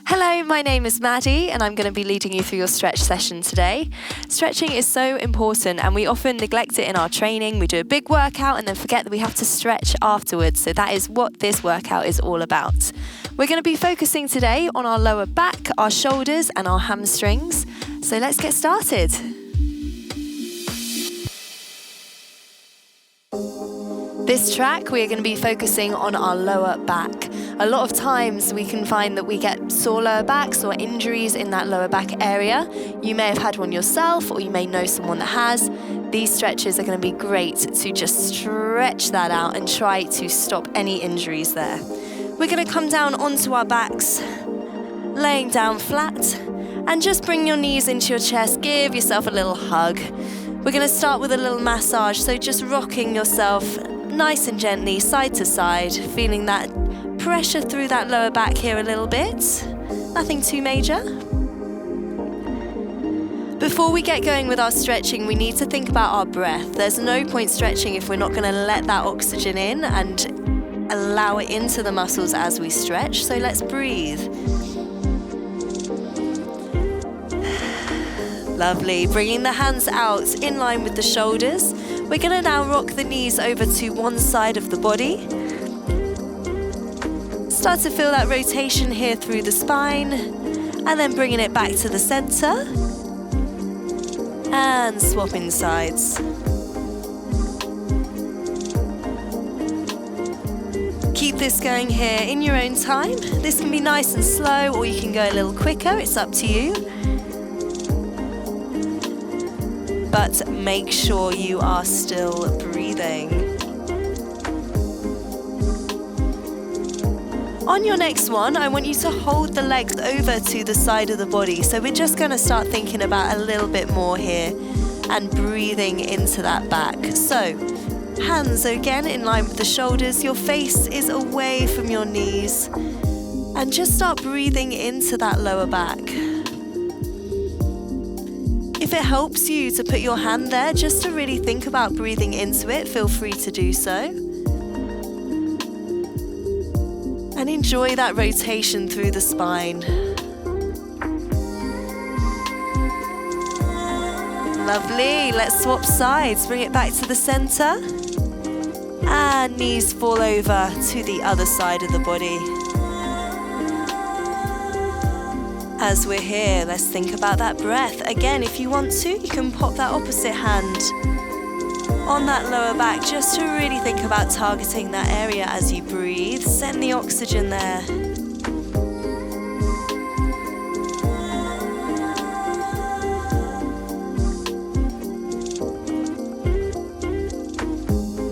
Hello, my name is Maddie and I'm going to be leading you through your stretch session today. Stretching is so important and we often neglect it in our training. We do a big workout and then forget that we have to stretch afterwards. So that is what this workout is all about. We're going to be focusing today on our lower back, our shoulders and our hamstrings. So let's get started. This track, we are going to be focusing on our lower back. A lot of times we can find that we get sore lower backs or injuries in that lower back area. You may have had one yourself or you may know someone that has. These stretches are going to be great to just stretch that out and try to stop any injuries there. We're going to come down onto our backs, laying down flat, and just bring your knees into your chest. Give yourself a little hug. We're going to start with a little massage, so just rocking yourself nice and gently, side to side, feeling that pressure through that lower back here a little bit. Nothing too major. Before we get going with our stretching, we need to think about our breath. There's no point stretching if we're not going to let that oxygen in and allow it into the muscles as we stretch. So let's breathe. Lovely. Bringing the hands out in line with the shoulders. We're going to now rock the knees over to one side of the body. Start to feel that rotation here through the spine, and then bringing it back to the center. And swapping sides. Keep this going here in your own time. This can be nice and slow, or you can go a little quicker. It's up to you. But make sure you are still breathing. On your next one, I want you to hold the legs over to the side of the body. So we're just going to start thinking about a little bit more here and breathing into that back. So hands again in line with the shoulders. Your face is away from your knees. And just start breathing into that lower back. If it helps you to put your hand there just to really think about breathing into it, feel free to do so. And enjoy that rotation through the spine. Lovely. Let's swap sides. Bring it back to the center. And knees fall over to the other side of the body. As we're here, let's think about that breath. Again, if you want to, you can pop that opposite hand on that lower back just to really think about targeting that area as you breathe. Send the oxygen there.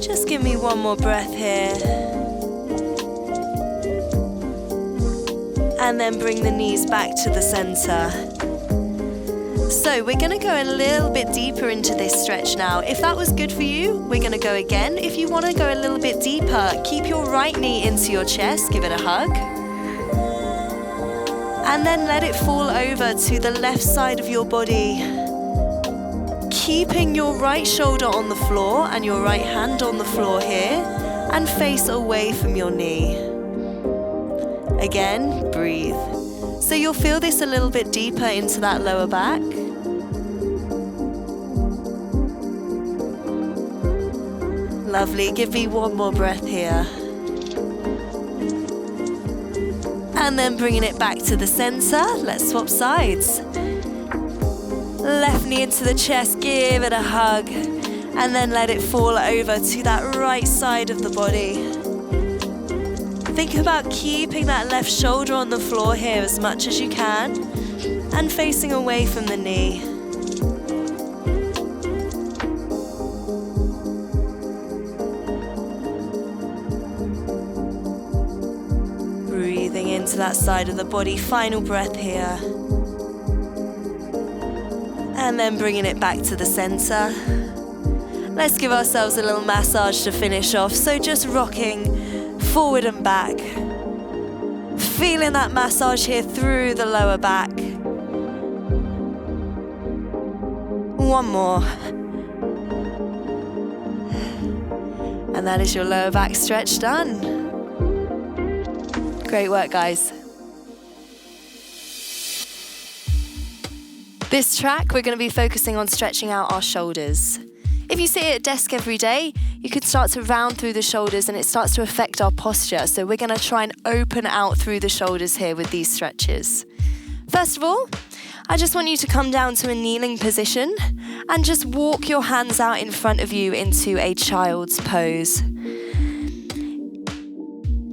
Just give me one more breath here. And then bring the knees back to the center. So we're going to go a little bit deeper into this stretch now. If that was good for you, we're going to go again. If you want to go a little bit deeper, keep your right knee into your chest, give it a hug. And then let it fall over to the left side of your body. Keeping your right shoulder on the floor and your right hand on the floor here, and face away from your knee. Again, breathe. So you'll feel this a little bit deeper into that lower back. Lovely. Give me one more breath here. And then bringing it back to the center. Let's swap sides. Left knee into the chest. Give it a hug. And then let it fall over to that right side of the body. Think about keeping that left shoulder on the floor here as much as you can and facing away from the knee. Breathing into that side of the body. Final breath here. And then bringing it back to the center. Let's give ourselves a little massage to finish off. So just rocking forward and back. Feeling that massage here through the lower back. One more. And that is your lower back stretch done. Great work, guys. This track, we're going to be focusing on stretching out our shoulders. If you sit at a desk every day, you could start to round through the shoulders and it starts to affect our posture. So we're going to try and open out through the shoulders here with these stretches. First of all, I just want you to come down to a kneeling position and just walk your hands out in front of you into a child's pose.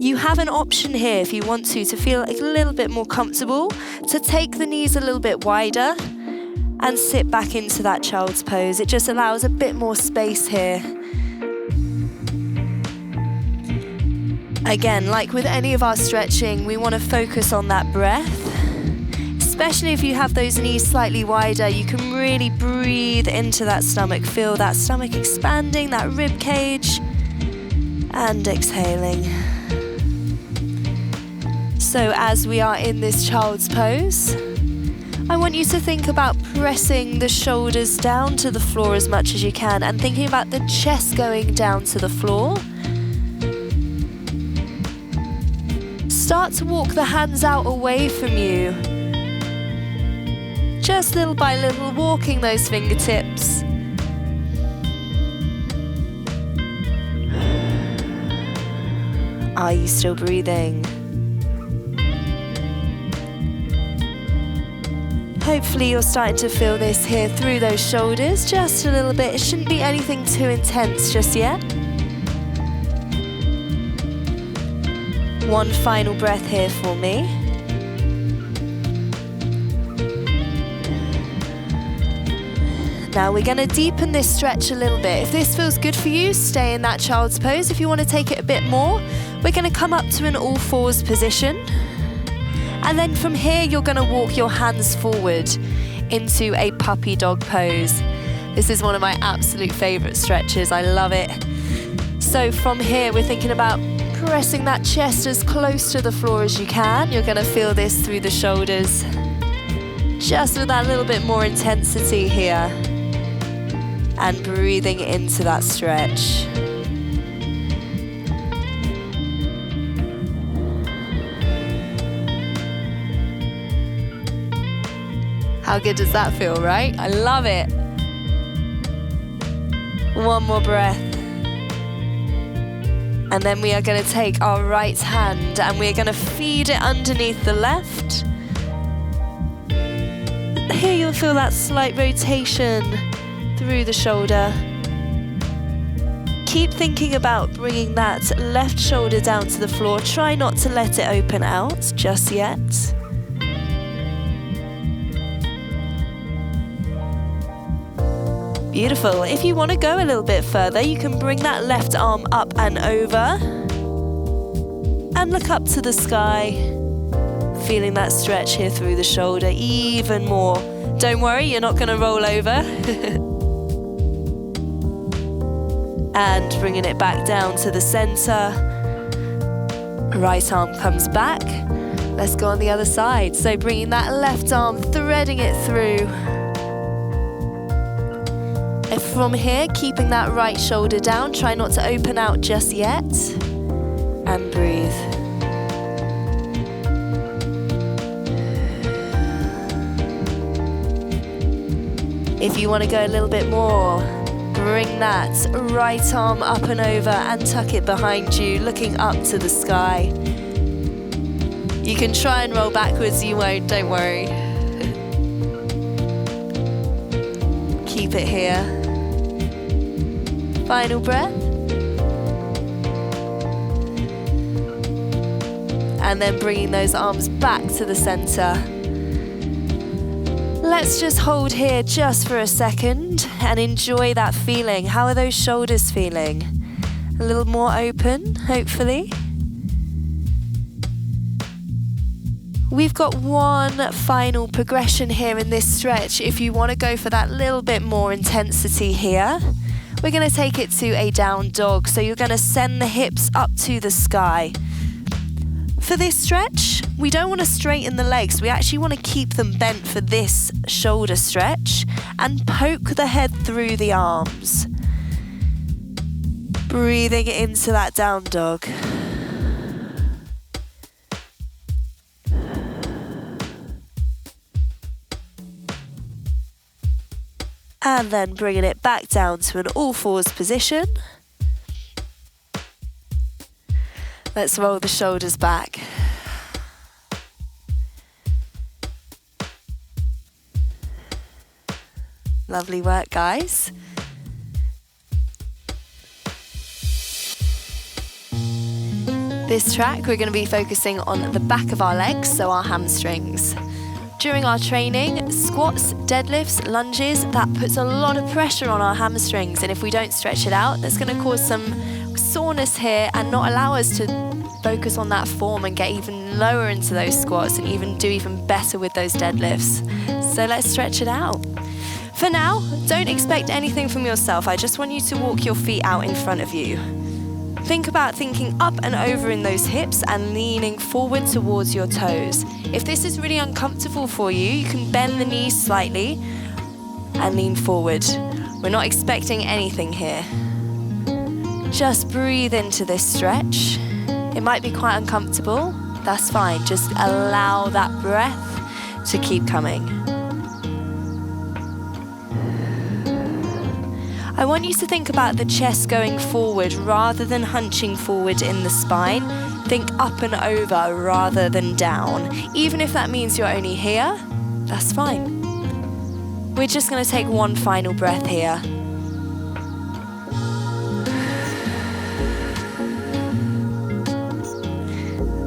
You have an option here if you want to feel a little bit more comfortable, to take the knees a little bit wider and sit back into that child's pose. It just allows a bit more space here. Again, like with any of our stretching, we want to focus on that breath. Especially if you have those knees slightly wider, you can really breathe into that stomach. Feel that stomach expanding, that rib cage, and exhaling. So as we are in this child's pose, I want you to think about pressing the shoulders down to the floor as much as you can and thinking about the chest going down to the floor. Start to walk the hands out away from you. Just little by little, walking those fingertips. Are you still breathing? Hopefully you're starting to feel this here through those shoulders, just a little bit. It shouldn't be anything too intense just yet. One final breath here for me. Now we're going to deepen this stretch a little bit. If this feels good for you, stay in that child's pose. If you want to take it a bit more, we're going to come up to an all fours position. And then from here, you're going to walk your hands forward into a puppy dog pose. This is one of my absolute favorite stretches. I love it. So from here, we're thinking about pressing that chest as close to the floor as you can. You're going to feel this through the shoulders. Just with that little bit more intensity here. And breathing into that stretch. How good does that feel, right? I love it. One more breath. And then we are going to take our right hand and we're going to feed it underneath the left. Here you'll feel that slight rotation through the shoulder. Keep thinking about bringing that left shoulder down to the floor. Try not to let it open out just yet. Beautiful. If you want to go a little bit further, you can bring that left arm up and over and look up to the sky, feeling that stretch here through the shoulder even more. Don't worry, you're not going to roll over. And bringing it back down to the center. Right arm comes back. Let's go on the other side. So bringing that left arm, threading it through. And from here, keeping that right shoulder down. Try not to open out just yet. And breathe. If you want to go a little bit more, bring that right arm up and over and tuck it behind you, looking up to the sky. You can try and roll backwards, you won't, don't worry. Keep it here. Final breath. And then bringing those arms back to the center. Let's just hold here just for a second and enjoy that feeling. How are those shoulders feeling? A little more open, hopefully. We've got one final progression here in this stretch. If you want to go for that little bit more intensity here, we're going to take it to a down dog. So you're going to send the hips up to the sky. For this stretch, we don't want to straighten the legs. We actually want to keep them bent for this shoulder stretch and poke the head through the arms. Breathing into that down dog. And then bringing it back down to an all fours position. Let's roll the shoulders back. Lovely work, guys. This track, we're going to be focusing on the back of our legs, so our hamstrings. During our training, squats, deadlifts, lunges, that puts a lot of pressure on our hamstrings, and if we don't stretch it out, that's going to cause some soreness here and not allow us to focus on that form and get even lower into those squats and do even better with those deadlifts. So let's stretch it out. For now, don't expect anything from yourself. I just want you to walk your feet out in front of you. Think about thinking up and over in those hips and leaning forward towards your toes. If this is really uncomfortable for you, you can bend the knees slightly and lean forward. We're not expecting anything here. Just breathe into this stretch. It might be quite uncomfortable. That's fine. Just allow that breath to keep coming. I want you to think about the chest going forward rather than hunching forward in the spine. Think up and over rather than down. Even if that means you're only here, that's fine. We're just going to take one final breath here.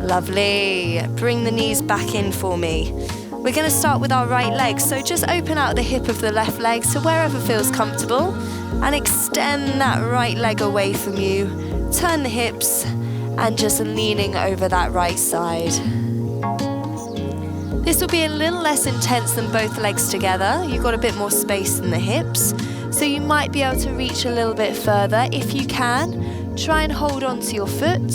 Lovely. Bring the knees back in for me. We're going to start with our right leg, so just open out the hip of the left leg to wherever feels comfortable and extend that right leg away from you. Turn the hips and just leaning over that right side. This will be a little less intense than both legs together. You've got a bit more space in the hips, so you might be able to reach a little bit further. If you can, try and hold on to your foot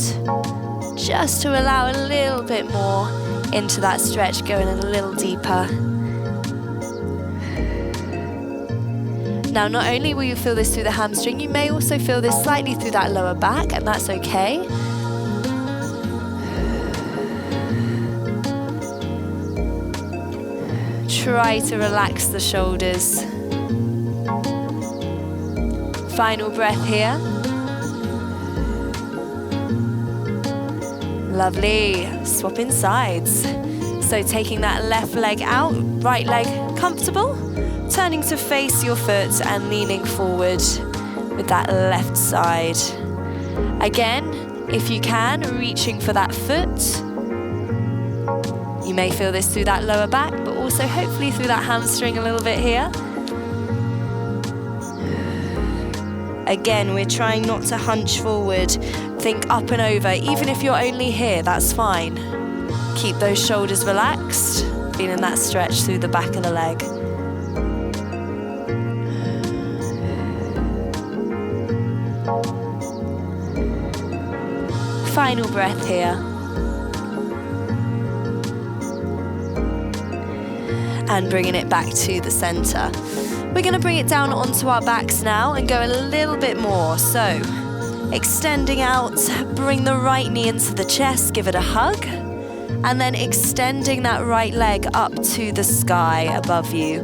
just to allow a little bit more into that stretch, going a little deeper. Now, not only will you feel this through the hamstring, you may also feel this slightly through that lower back, and that's okay. Try to relax the shoulders. Final breath here. Lovely. Swapping sides. So taking that left leg out, right leg comfortable, turning to face your foot and leaning forward with that left side. Again, if you can, reaching for that foot. You may feel this through that lower back, but also hopefully through that hamstring a little bit here. Again, we're trying not to hunch forward. Think up and over. Even if you're only here, that's fine. Keep those shoulders relaxed, feeling that stretch through the back of the leg. Final breath here. And bringing it back to the center. We're going to bring it down onto our backs now and go a little bit more. So, extending out, bring the right knee into the chest, give it a hug, and then extending that right leg up to the sky above you.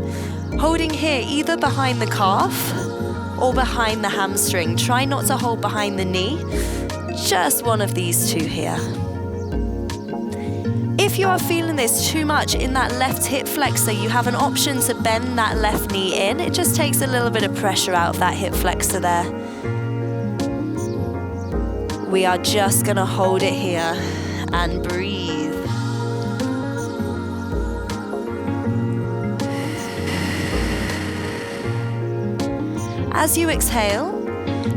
Holding here either behind the calf or behind the hamstring. Try not to hold behind the knee, just one of these two here. If you are feeling this too much in that left hip flexor, you have an option to bend that left knee in. It just takes a little bit of pressure out of that hip flexor there. We are just going to hold it here and breathe. As you exhale,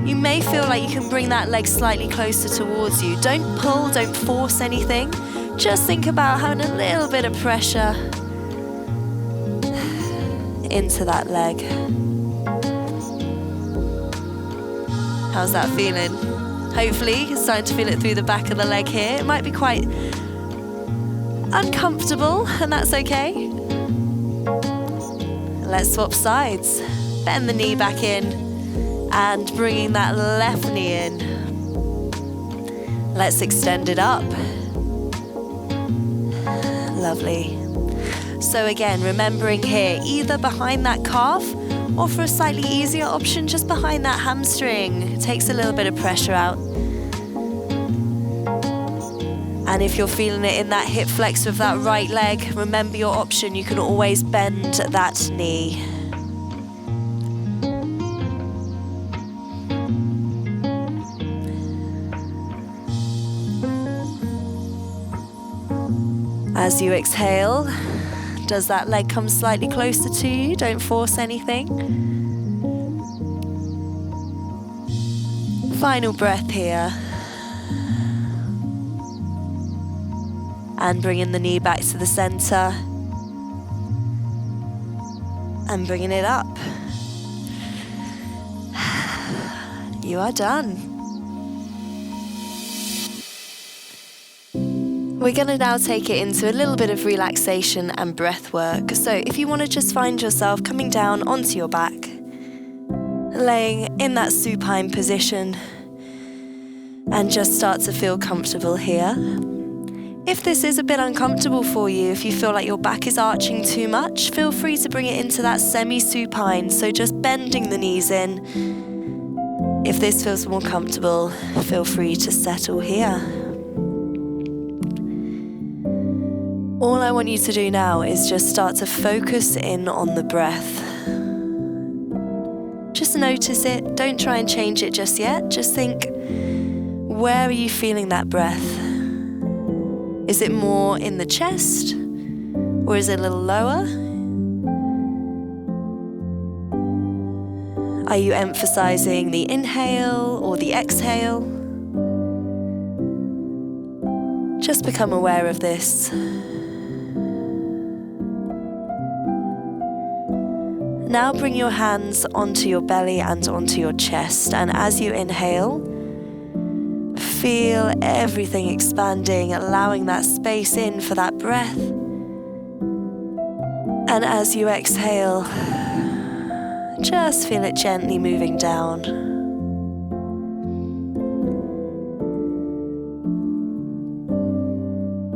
you may feel like you can bring that leg slightly closer towards you. Don't pull, don't force anything. Just think about having a little bit of pressure into that leg. How's that feeling? Hopefully you're starting to feel it through the back of the leg here. It might be quite uncomfortable, and that's okay. Let's swap sides. Bend the knee back in and bringing that left knee in. Let's extend it up. Lovely. So again, remembering here, either behind that calf Or for a slightly easier option, just behind that hamstring. It takes a little bit of pressure out. And if you're feeling it in that hip flex with that right leg, remember your option, you can always bend that knee. As you exhale, does that leg come slightly closer to you? Don't force anything. Final breath here. And bringing the knee back to the center. And bringing it up. You are done. We're going to now take it into a little bit of relaxation and breath work. So if you want to just find yourself coming down onto your back, laying in that supine position, and just start to feel comfortable here. If this is a bit uncomfortable for you, if you feel like your back is arching too much, feel free to bring it into that semi-supine, so just bending the knees in. If this feels more comfortable, feel free to settle here. All I want you to do now is just start to focus in on the breath. Just notice it. Don't try and change it just yet. Just think, where are you feeling that breath? Is it more in the chest? Or is it a little lower? Are you emphasizing the inhale or the exhale? Just become aware of this. Now bring your hands onto your belly and onto your chest, and as you inhale, feel everything expanding, allowing that space in for that breath. And as you exhale, just feel it gently moving down.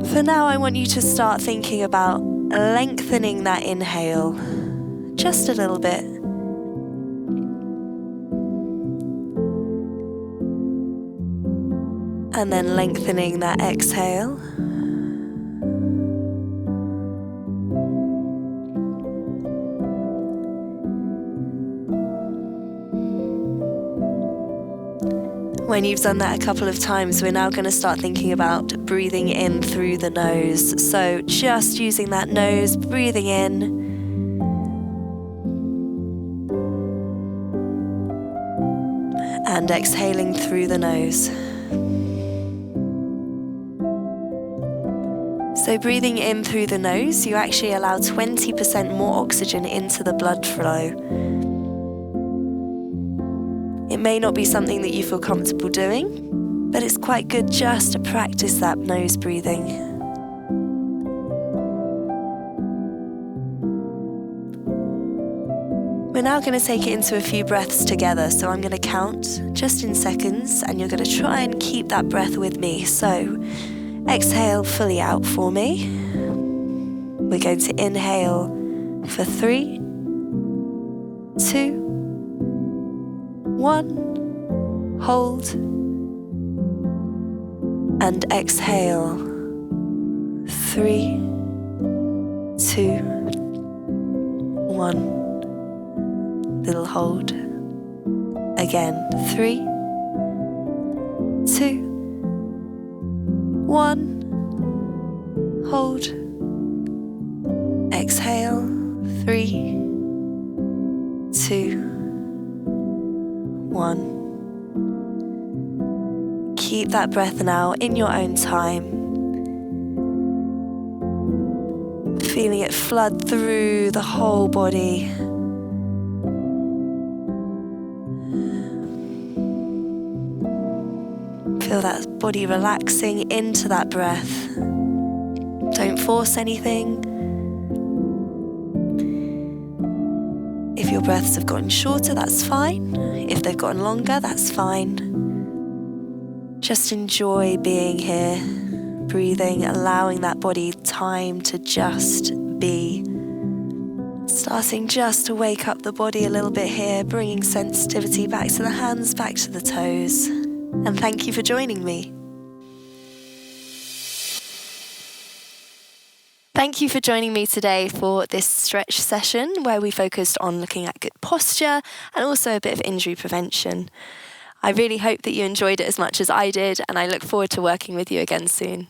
For now, I want you to start thinking about lengthening that inhale. Just a little bit. And then lengthening that exhale. When you've done that a couple of times, we're now going to start thinking about breathing in through the nose. So just using that nose, breathing in. And exhaling through the nose. So breathing in through the nose, you actually allow 20% more oxygen into the blood flow. It may not be something that you feel comfortable doing, but it's quite good just to practice that nose breathing. We're now going to take it into a few breaths together, so I'm going to count just in seconds, and you're going to try and keep that breath with me. So exhale fully out for me. We're going to inhale for 3, 2, 1. Hold. And exhale. 3, 2, 1. Little hold. Again, 3, 2, 1. Hold. Exhale. 3, 2, 1. Keep that breath now in your own time. Feeling it flood through the whole body. Feel that body relaxing into that breath. Don't force anything. If your breaths have gotten shorter, that's fine. If they've gotten longer, that's fine. Just enjoy being here, breathing, allowing that body time to just be, Starting just to wake up the body a little bit here, bringing sensitivity back to the hands, back to the toes. And thank you for joining me. Thank you for joining me today for this stretch session where we focused on looking at good posture and also a bit of injury prevention. I really hope that you enjoyed it as much as I did, and I look forward to working with you again soon.